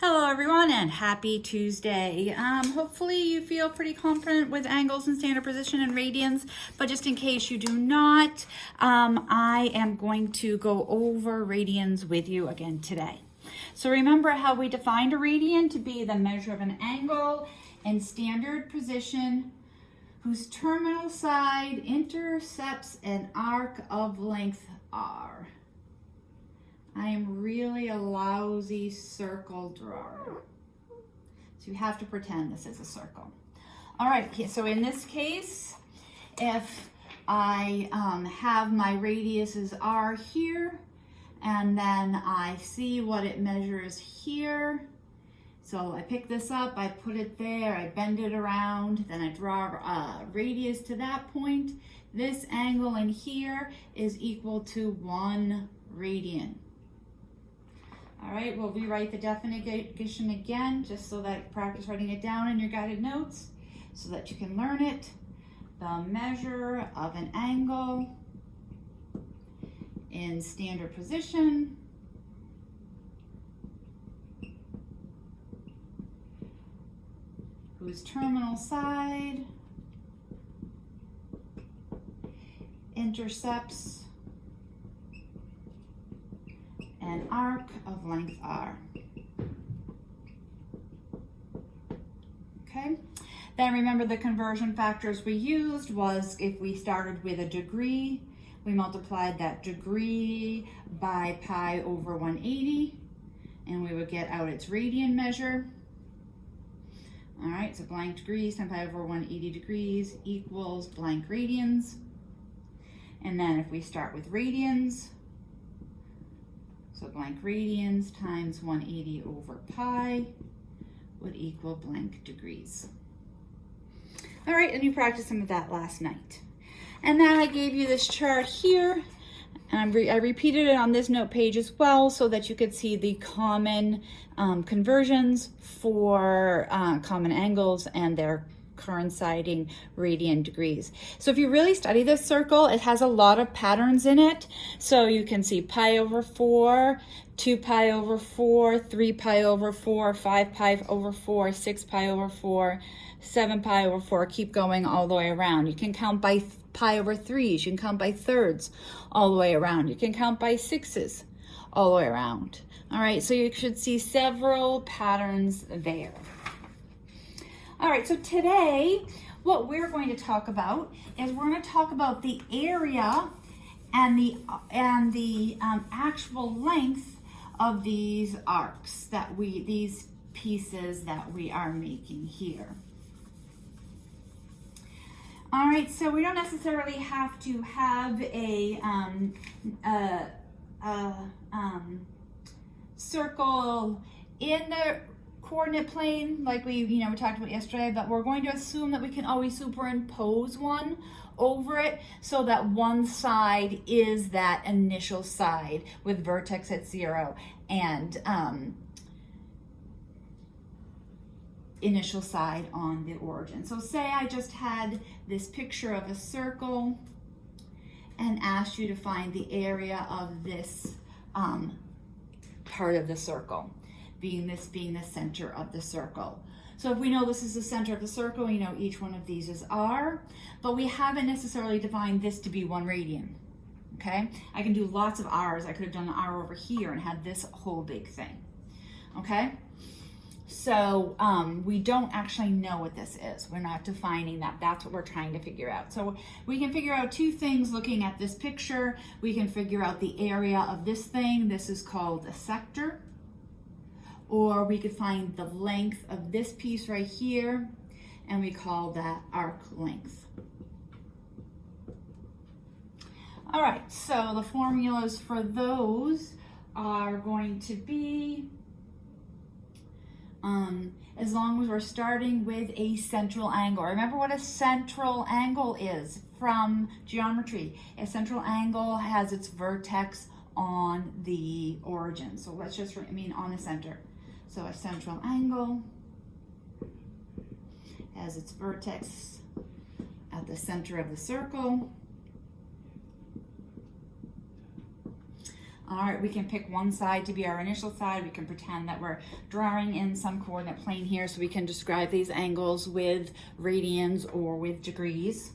Hello everyone and happy Tuesday. Hopefully you feel pretty confident with angles and standard position and radians, but just in case you do not, I am going to go over radians with you again today. So remember how we defined a radian to be the measure of an angle in standard position whose terminal side intercepts an arc of length r. I am really a lousy circle drawer. So you have to pretend this is a circle. All right, so in this case, if I have my radius is r here, and then I see what it measures here. So I pick this up, I put it there, I bend it around, then I draw a radius to that point. This angle in here is equal to 1 radian. All right, we'll rewrite the definition again, just so that you practice writing it down in your guided notes so that you can learn it. The measure of an angle in standard position whose terminal side intercepts an arc of length r. Okay, then remember the conversion factors we used was if we started with a degree, we multiplied that degree by pi over 180, and we would get out its radian measure. All right, so blank degrees times pi over 180 degrees equals blank radians. And then if we start with radians, so blank radians times 180 over pi would equal blank degrees. All right, and you practiced some of that last night. And then I gave you this chart here, and I repeated it on this note page as well so that you could see the common conversions for common angles and their coinciding radian degrees. So if you really study this circle, it has a lot of patterns in it. So you can see pi over 4, 2 pi over 4, 3 pi over 4, 5 pi over 4, 6 pi over 4, 7 pi over 4, keep going all the way around. You can count by pi over 3s, you can count by thirds all the way around. You can count by 6s all the way around. All right, so you should see several patterns there. All right, so today what we're going to talk about is we're going to talk about the area and the actual length of these arcs these pieces that we are making here. All right, so we don't necessarily have to have a circle in the coordinate plane like we talked about yesterday, but we're going to assume that we can always superimpose one over it so that one side is that initial side with vertex at 0 and initial side on the origin. So say I just had this picture of a circle and asked you to find the area of this part of the circle, being the center of the circle. So if we know this is the center of the circle, we know each one of these is r, but we haven't necessarily defined this to be 1 radian, okay? I can do lots of r's. I could have done an r over here and had this whole big thing, okay? So we don't actually know what this is. We're not defining that. That's what we're trying to figure out. So we can figure out 2 things looking at this picture. We can figure out the area of this thing. This is called a sector. Or we could find the length of this piece right here, and we call that arc length. All right, so the formulas for those are going to be, as long as we're starting with a central angle. Remember what a central angle is from geometry. A central angle has its vertex on the origin. So let's just, on the center. So a central angle has its vertex at the center of the circle. All right, we can pick one side to be our initial side. We can pretend that we're drawing in some coordinate plane here so we can describe these angles with radians or with degrees.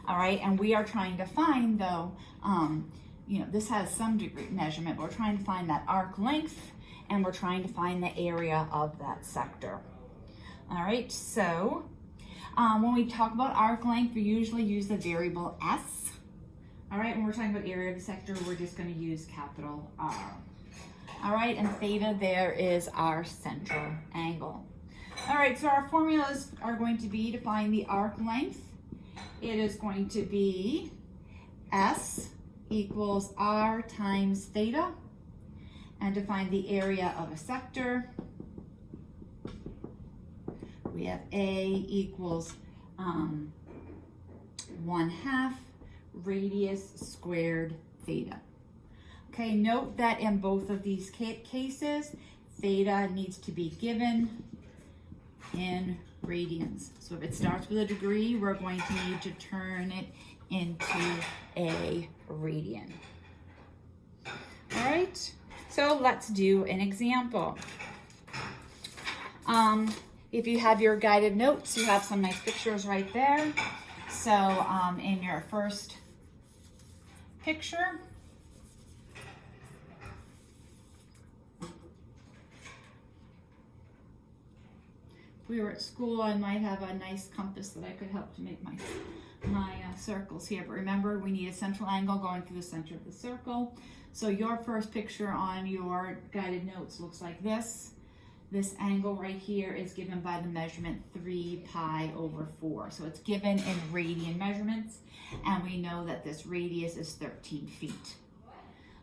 All right, and we are trying to find though, you know, this has some degree measurement, but we're trying to find that arc length and we're trying to find the area of that sector. All right, so when we talk about arc length, we usually use the variable S. All right, when we're talking about area of the sector, we're just going to use capital R. All right, and theta there is our central angle. All right, so our formulas are going to be to find the arc length. It is going to be S equals R times theta. And to find the area of a sector, we have A equals 1/2 radius squared theta. Okay, note that in both of these cases, theta needs to be given in radians. So if it starts with a degree, we're going to need to turn it into a radian. All right, so let's do an example. If you have your guided notes, you have some nice pictures right there. So in your first picture, if we were at school, I might have a nice compass that I could help to make my circles here. But remember, we need a central angle going through the center of the circle. So your first picture on your guided notes looks like this. This angle right here is given by the measurement 3 pi over 4. So it's given in radian measurements, and we know that this radius is 13 feet.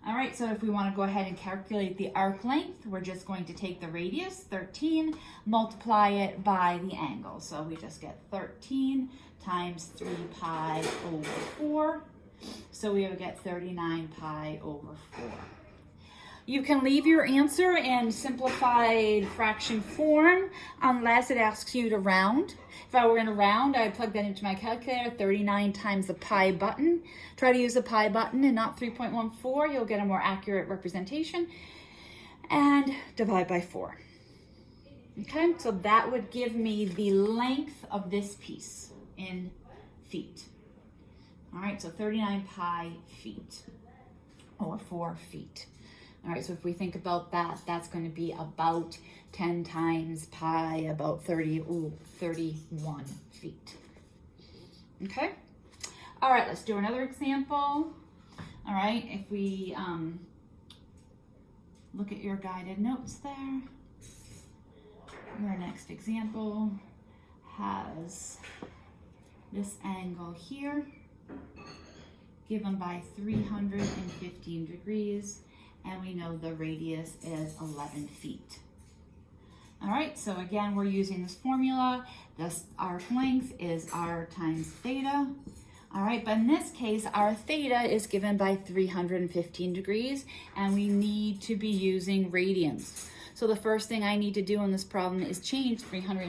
All right, so if we want to go ahead and calculate the arc length, we're just going to take the radius, 13, multiply it by the angle. So we just get 13 times 3 pi over 4. So we would get 39 pi over 4. You can leave your answer in simplified fraction form unless it asks you to round. If I were in a round, I'd plug that into my calculator, 39 times the pi button. Try to use the pi button and not 3.14. You'll get a more accurate representation. And divide by 4. Okay, so that would give me the length of this piece in feet. All right, so 39 pi feet, or 4 feet. All right, so if we think about that, that's going to be about 10 times pi, about 31 feet. Okay? All right, let's do another example. All right, if we look at your guided notes there, your next example has this angle here, given by 315 degrees. And we know the radius is 11 feet. All right, so again, we're using this formula. This arc length is R times theta. All right, but in this case, our theta is given by 315 degrees, and we need to be using radians. So the first thing I need to do in this problem is change 15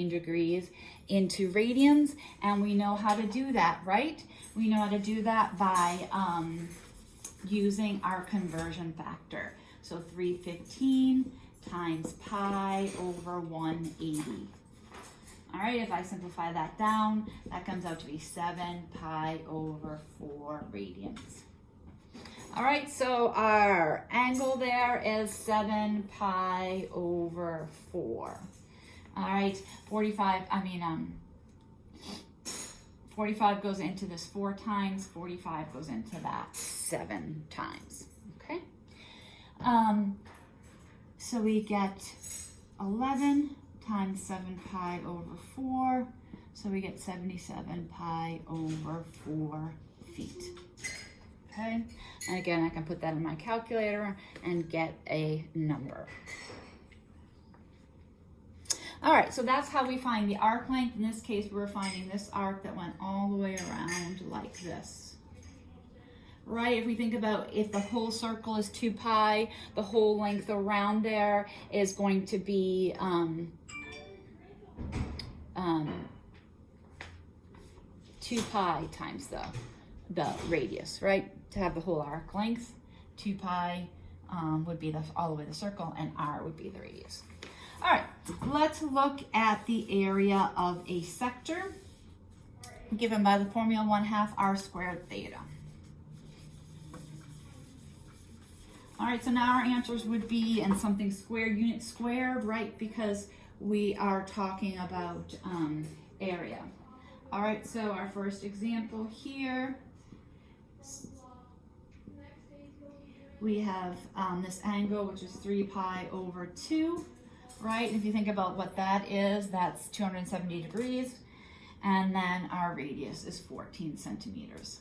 degrees into radians, and we know how to do that, right? We know how to do that by using our conversion factor. So 315 times pi over 180. All right, if I simplify that down, that comes out to be 7 pi over 4 radians. All right, so our angle there is 7 pi over 4. All right, 45 goes into this 4 times, 45 goes into that 7 times, okay? So we get 11 times 7 pi over 4, so we get 77 pi over 4 feet, okay? And again, I can put that in my calculator and get a number. All right, so that's how we find the arc length. In this case, we're finding this arc that went all the way around like this. Right, if we think about if the whole circle is 2 pi, the whole length around there is going to be 2 pi times the radius, right? To have the whole arc length. 2 pi would be all the way the circle, and r would be the radius. All right, let's look at the area of a sector given by the formula 1/2 r squared theta. All right, so now our answers would be in something squared, unit squared, right? Because we are talking about area. All right, so our first example here, we have this angle, which is 3 pi over 2, right? If you think about what that is, that's 270 degrees. And then our radius is 14 centimeters.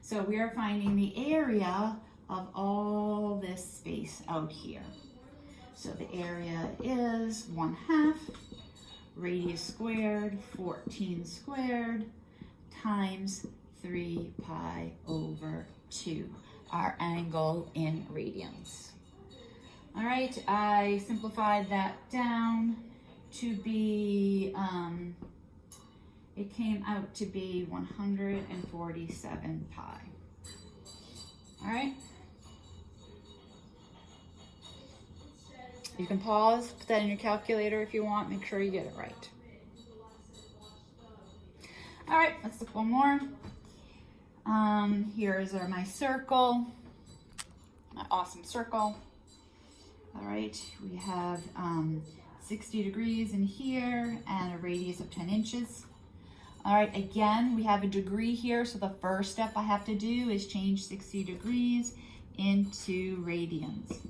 So we are finding the area of all this space out here. So the area is 1/2 radius squared, 14 squared, times 3 pi over 2, our angle in radians. All right, I simplified that down to be, it came out to be 147 pi. All right. You can pause, put that in your calculator if you want, make sure you get it right. All right, let's look one more. Here's my circle, my awesome circle. All right, we have 60 degrees in here and a radius of 10 inches. All right, again, we have a degree here, so the first step I have to do is change 60 degrees into radians.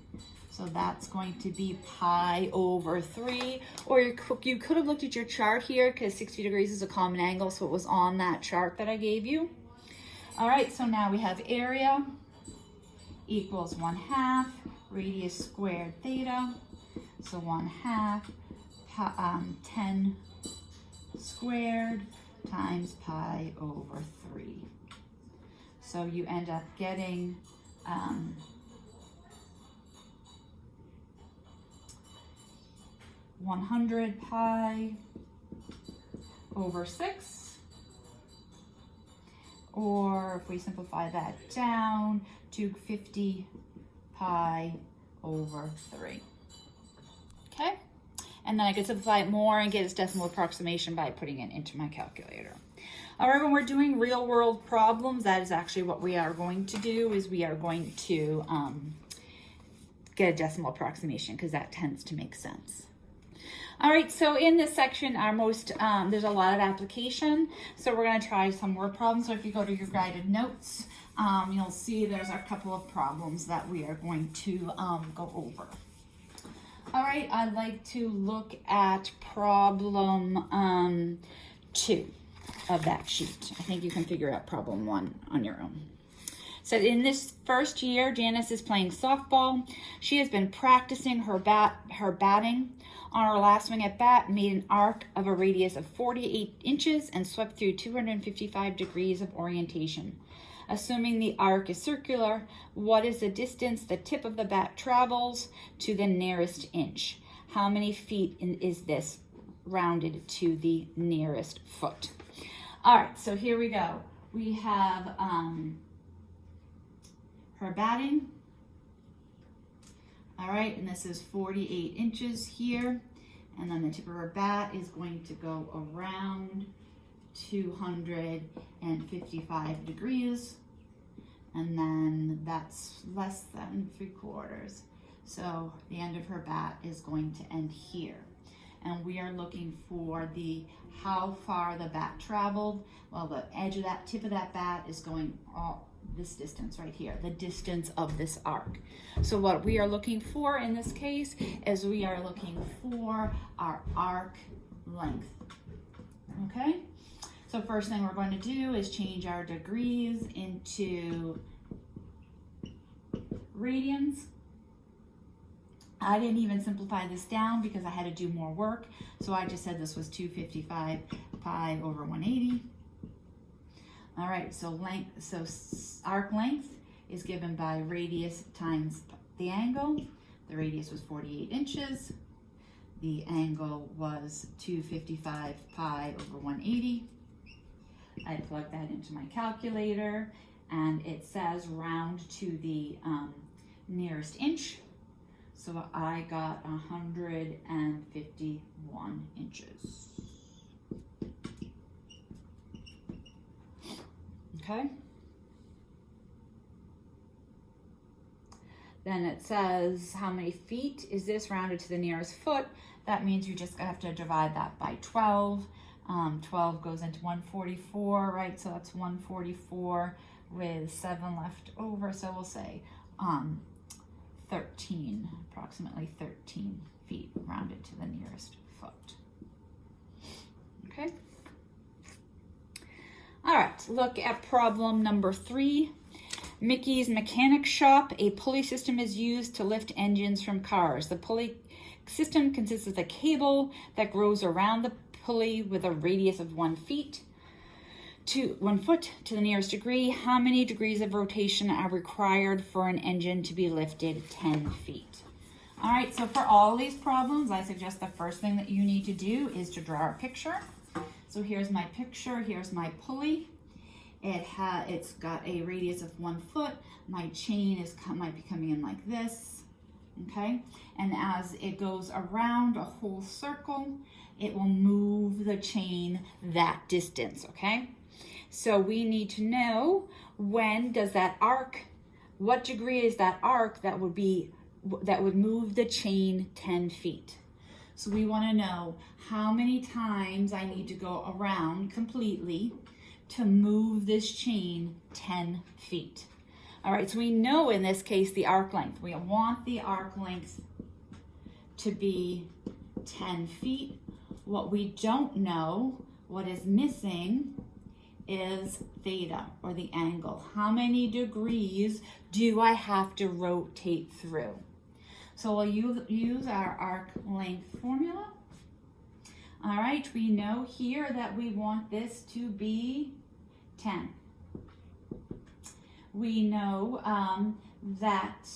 So that's going to be pi over 3, or you could have looked at your chart here because 60 degrees is a common angle, so it was on that chart that I gave you. All right, so now we have area equals 1/2 radius squared theta, so 1/2 10 squared times pi over 3. So you end up getting 100 pi over 6, or if we simplify that down to 50 pi over 3. Okay? And then I could simplify it more and get its decimal approximation by putting it into my calculator. All right, when we're doing real world problems, that is actually what we are going to do, is we are going to get a decimal approximation because that tends to make sense. All right, so in this section, there's a lot of application. So we're gonna try some word problems. So if you go to your guided notes, you'll see there's a couple of problems that we are going to go over. All right, I'd like to look at problem 2 of that sheet. I think you can figure out problem 1 on your own. So in this first year, Janice is playing softball. She has been practicing her batting. On her last swing at bat, made an arc of a radius of 48 inches and swept through 255 degrees of orientation. Assuming the arc is circular, what is the distance the tip of the bat travels to the nearest inch? How many feet is this rounded to the nearest foot? All right, so here we go. We have her batting. All right, and this is 48 inches here. And then the tip of her bat is going to go around 255 degrees. And then that's less than 3/4. So the end of her bat is going to end here. And we are looking for how far the bat traveled. Well, the edge of that tip of that bat is going all this distance right here, the distance of this arc. So what we are looking for in this case is we are looking for our arc length. Okay? So first thing we're going to do is change our degrees into radians. I didn't even simplify this down because I had to do more work. So I just said this was 255 pi over 180. All right, so arc length is given by radius times the angle. The radius was 48 inches. The angle was 255 pi over 180. I plug that into my calculator, and it says round to the nearest inch. So I got 151 inches. Okay. Then it says, how many feet is this rounded to the nearest foot? That means you just have to divide that by 12. 12 goes into 144, right? So that's 144 with 7 left over. So we'll say 13, approximately 13 feet rounded to the nearest foot. Okay. All right, look at problem number 3. Mickey's mechanic shop. A pulley system is used to lift engines from cars. The pulley system consists of a cable that grows around the pulley with a radius of 1 foot to the nearest degree. How many degrees of rotation are required for an engine to be lifted 10 feet? All right, so for all these problems, I suggest the first thing that you need to do is to draw a picture. So here's my picture, here's my pulley. It's got a radius of 1 foot. My chain might be coming in like this, okay? And as it goes around a whole circle, it will move the chain that distance, okay? So we need to know, when does that arc, what degree is that arc that would move the chain 10 feet? So we want to know how many times I need to go around completely to move this chain 10 feet. All right, so we know in this case the arc length. We want the arc length to be 10 feet. What we don't know, what is missing, is theta, or the angle. How many degrees do I have to rotate through? So we'll use our arc length formula. All right, we know here that we want this to be 10. We know that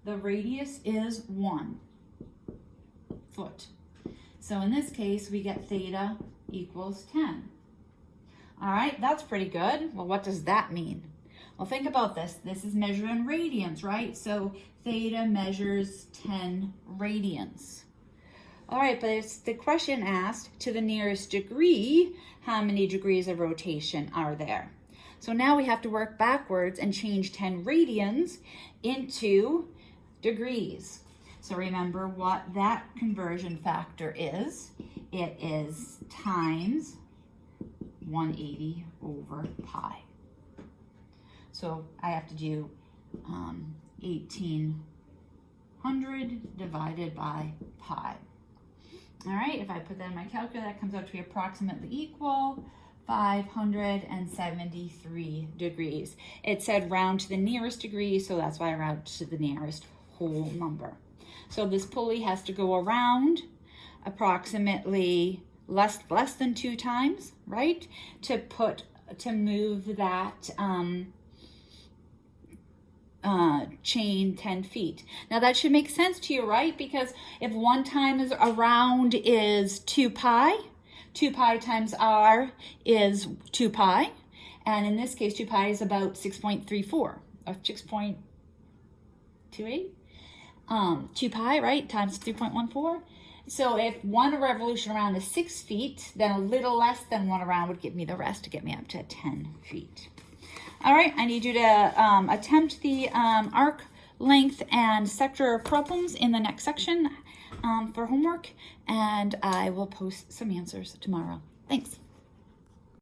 the radius is 1 foot. So in this case, we get theta equals 10. All right, that's pretty good. Well, what does that mean? Well, think about this. This is measured in radians, right? So theta measures 10 radians. All right, but it's the question asked, to the nearest degree, how many degrees of rotation are there? So now we have to work backwards and change 10 radians into degrees. So remember what that conversion factor is. It is times 180 over pi. So I have to do 1800 divided by pi. All right, if I put that in my calculator, that comes out to be approximately equal 573 degrees. It said round to the nearest degree, so that's why I round to the nearest whole number. So this pulley has to go around approximately less than 2 times, right? To move that chain 10 feet. Now that should make sense to you, right? Because if 1 time is around is 2 pi, 2 pi times r is 2 pi. And in this case, 2 pi is about 6.34 or 6.28. 2 pi, right, times 3.14. So if 1 revolution around is 6 feet, then a little less than 1 around would give me the rest to get me up to 10 feet. All right, I need you to attempt the arc length and sector problems in the next section for homework, and I will post some answers tomorrow. Thanks.